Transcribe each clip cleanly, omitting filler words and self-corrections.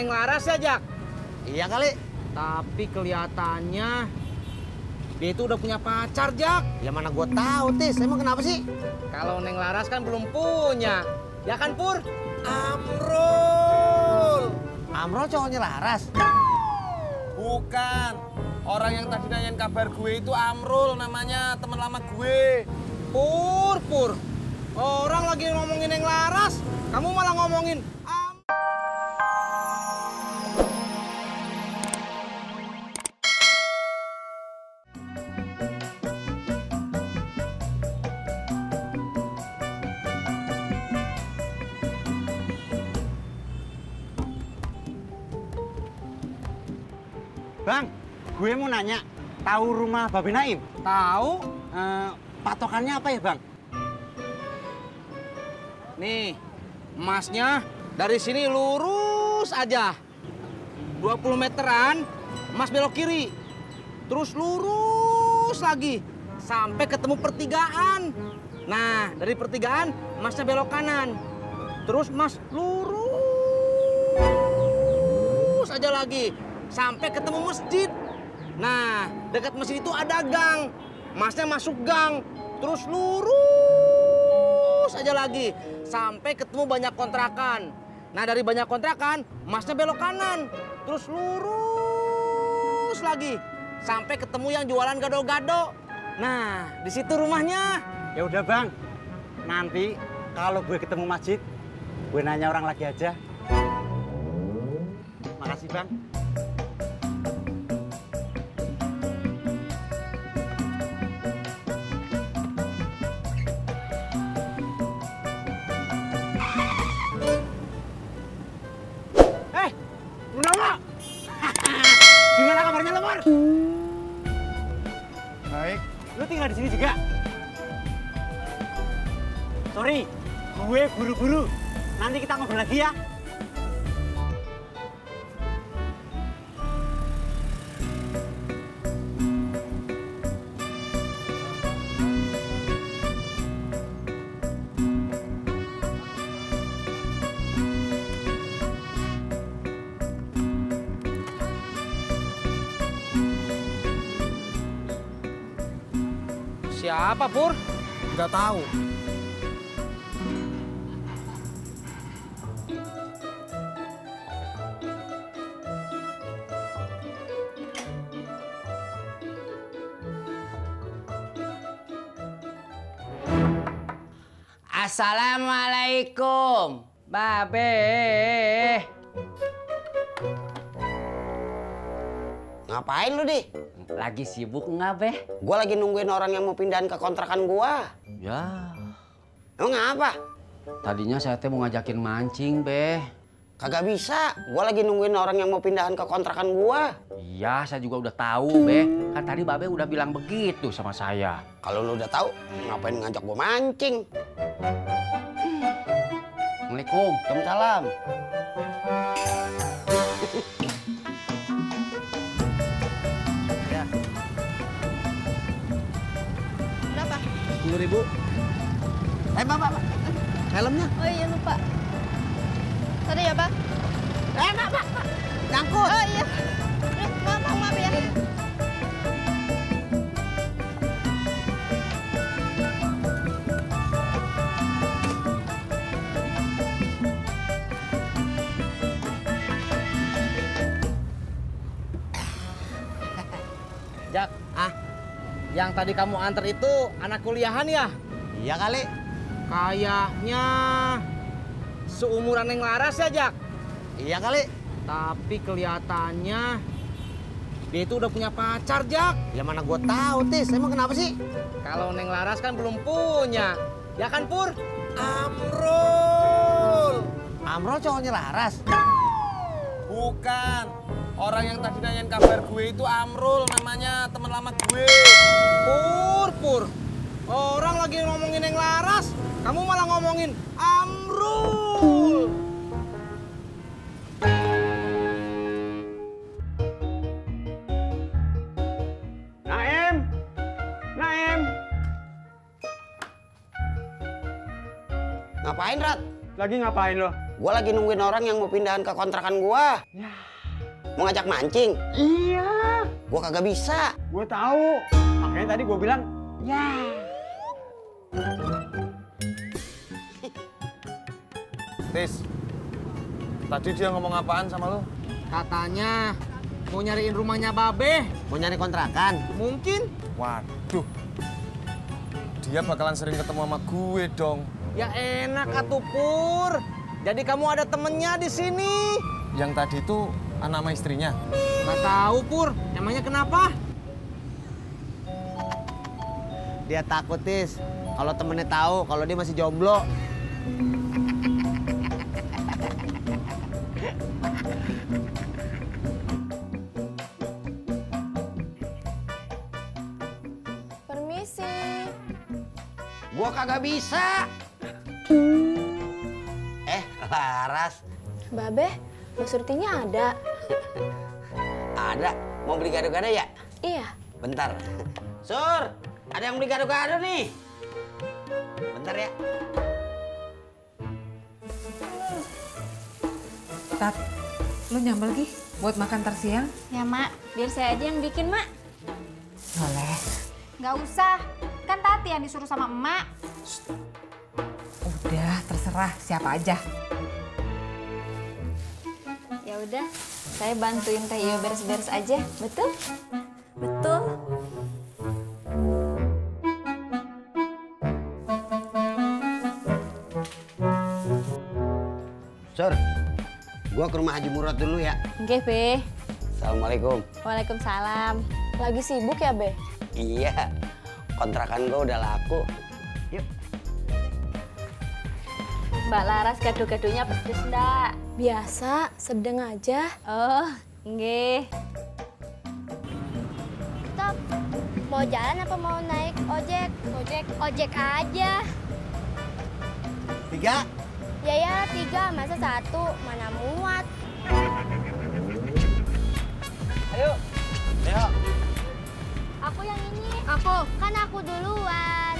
Neng Laras ya, Jak? Iya kali. Tapi kelihatannya dia itu udah punya pacar, Jak. Ya mana gue tahu, Tis. Emang kenapa sih? Kalau Neng Laras kan belum punya. Ya kan, Pur? Amrul. Amrol cowoknya Laras. Bukan. Orang yang tadi nanyain kabar gue itu Amrul namanya, teman lama gue. Pur. Orang lagi ngomongin Neng Laras, kamu malah ngomongin Bang, gue mau nanya, tahu rumah Babe Naim? Tahu? Patokannya apa ya, Bang? Nih, emasnya dari sini lurus aja. 20 meteran, emas belok kiri. Terus lurus lagi sampai ketemu pertigaan. Nah, dari pertigaan emasnya belok kanan. Terus emas lurus aja lagi sampai ketemu masjid. Nah, dekat masjid itu ada gang. Emasnya masuk gang. Terus lurus aja lagi sampai ketemu banyak kontrakan. Nah, dari banyak kontrakan, emasnya belok kanan. Terus lurus lagi sampai ketemu yang jualan gado-gado. Nah, di situ rumahnya. Ya udah, Bang. Nanti kalau gue ketemu masjid, gue nanya orang lagi aja. Makasih, Bang. Gimana kabarnya lo, Mor? Baik. Lu tinggal di sini juga? Sorry, gue buru-buru. Nanti kita ngobrol lagi ya. Siapa, Pur? Nggak tahu. Assalamualaikum, Babe. Ngapain lu, Di? Lagi sibuk nggak, Beh? Gue lagi nungguin orang yang mau pindahin ke kontrakan gua. Ya, Emang apa? tadinya saya teh mau ngajakin mancing, Beh. Kagak bisa. Gue lagi nungguin orang yang mau pindahan ke kontrakan gua. Iya, saya juga udah tahu, Beh. Kan tadi Babe udah bilang begitu sama saya. Kalau lu udah tahu, ngapain ngajak gua mancing? Assalamualaikum. Waalaikumsalam. Berapa? 10.000. Mbak. Helmnya. Oh iya lupa. Tadi ya, Pak? Mbak. Nyangkut. Oh iya. Maaf ya. Jak, yang tadi kamu antar itu anak kuliahan ya? Iya kali. Kayaknya seumuran Neng Laras ya, Jak? Iya kali. Tapi kelihatannya dia itu udah punya pacar, Jak. Ya mana gue tahu, Tis. Emang kenapa sih? Kalau Neng Laras kan belum punya. Ya kan, Pur? Amrul. Amrol cowoknya Laras. Bukan. Orang yang tadi nanyain kabar gue itu Amrul namanya, teman lama gue. Pur. Orang lagi ngomongin Neng Laras, kamu malah ngomongin Amrul. Naim. Ngapain, Rat? Lagi ngapain lo? Gua lagi nungguin orang yang mau pindahan ke kontrakan gua. Ya. Mau ngajak mancing. Iya. Gua kagak bisa. Gue tahu. Makanya tadi gue bilang, ya. Tis, tadi dia ngomong apaan sama lu? Katanya mau nyariin rumahnya Babe. Mau nyari kontrakan. Mungkin. Waduh, dia bakalan sering ketemu sama gue dong. Ya enak atuh Pur. Jadi kamu ada temennya di sini. Yang tadi itu anak sama istrinya. Nggak tahu Pur. Emangnya kenapa? Dia takut, Tis. Kalau temennya tahu kalau dia masih jomblo. Permisi. Gua kagak bisa. Laras. Babe, Bu Surtinya ada. Ada. Mau beli gado-gado ya? Iya. Bentar. Sur, ada yang beli gado-gado nih. Bentar ya. Tat, lu nyambel Gi buat makan tersiang? Ya, Mak. Biar saya aja yang bikin, Mak. Boleh. Nggak usah. Kan Tati yang disuruh sama emak. Udah, terserah siapa aja. Ya udah, saya bantuin Teh Iyo beres-beres aja. Betul? Betul. Sur, gua ke rumah Haji Murad dulu ya. Oke, Be. Assalamualaikum. Waalaikumsalam. Lagi sibuk ya, Be? Iya, kontrakan gua udah laku. Yuk. Mbak Laras gado-gadonya pedes ndak? Biasa, sedang aja. Oh, nggih. Stop. Mau jalan apa mau naik ojek? Ojek aja. 3. Ya 3, masa 1, mana muat. Ayo. Ayo. Aku yang ini. Kan aku duluan.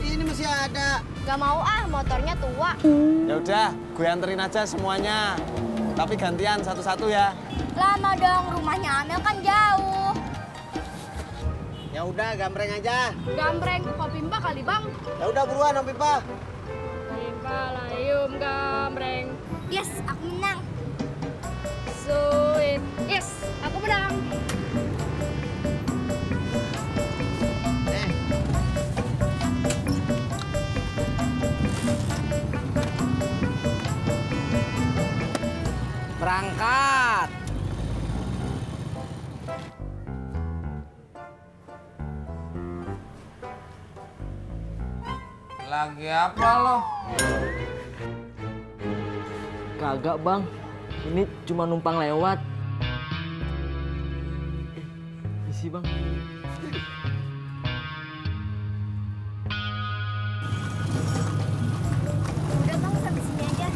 Ini masih ada. Gak mau motornya tua. Ya udah, gue anterin aja semuanya. Tapi gantian satu-satu ya. Lama dong, rumahnya Amel kan jauh. Ya udah, gambreng aja. Gambreng, kopi Mbak kali Bang. Ya udah buruan, Om Pipa. Pipa layum gambreng. Yes, aku menang. Sweet. Yes, aku menang. Berangkat. Lagi apa lo? Kagak bang, ini cuma numpang lewat. Isi bang. Udah Bang, sampai sini aja.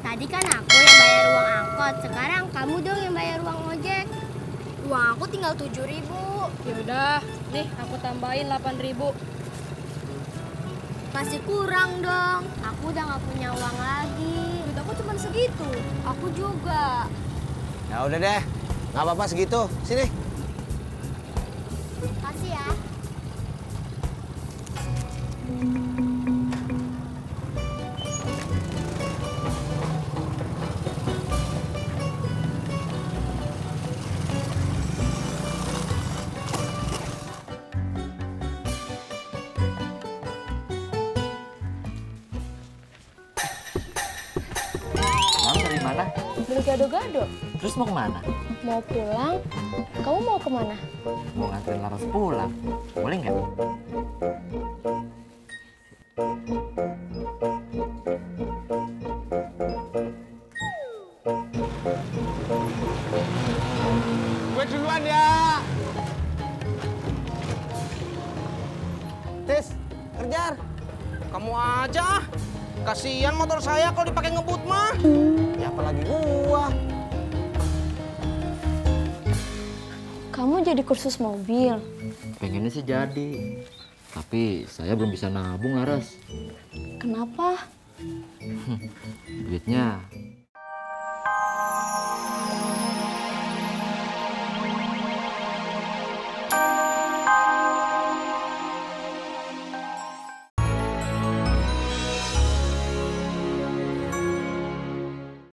Tadi kan aku yang bayar uang angkot, sekarang kamu dong yang bayar uang ojek. Uang aku tinggal 7.000. Yaudah, nih aku tambahin 8.000. Masih kurang dong. Aku udah nggak punya uang lagi. Duit aku cuma segitu. Aku juga. Ya udah deh, nggak apa-apa segitu. Sini. Kasih ya. Bang dari mana? Beli gado-gado. Terus mau kemana? Mau pulang? Kamu mau kemana? Mau nganterin Laras pulang. Boleh nggak? Gue duluan ya. Tis, kejar. Kamu aja ah. Kasihan motor saya kalau dipakai ngebut mah. Ya apalagi gua. jadi kursus mobil? Pengennya sih jadi. Tapi saya belum bisa nabung, Laras. Kenapa? Duitnya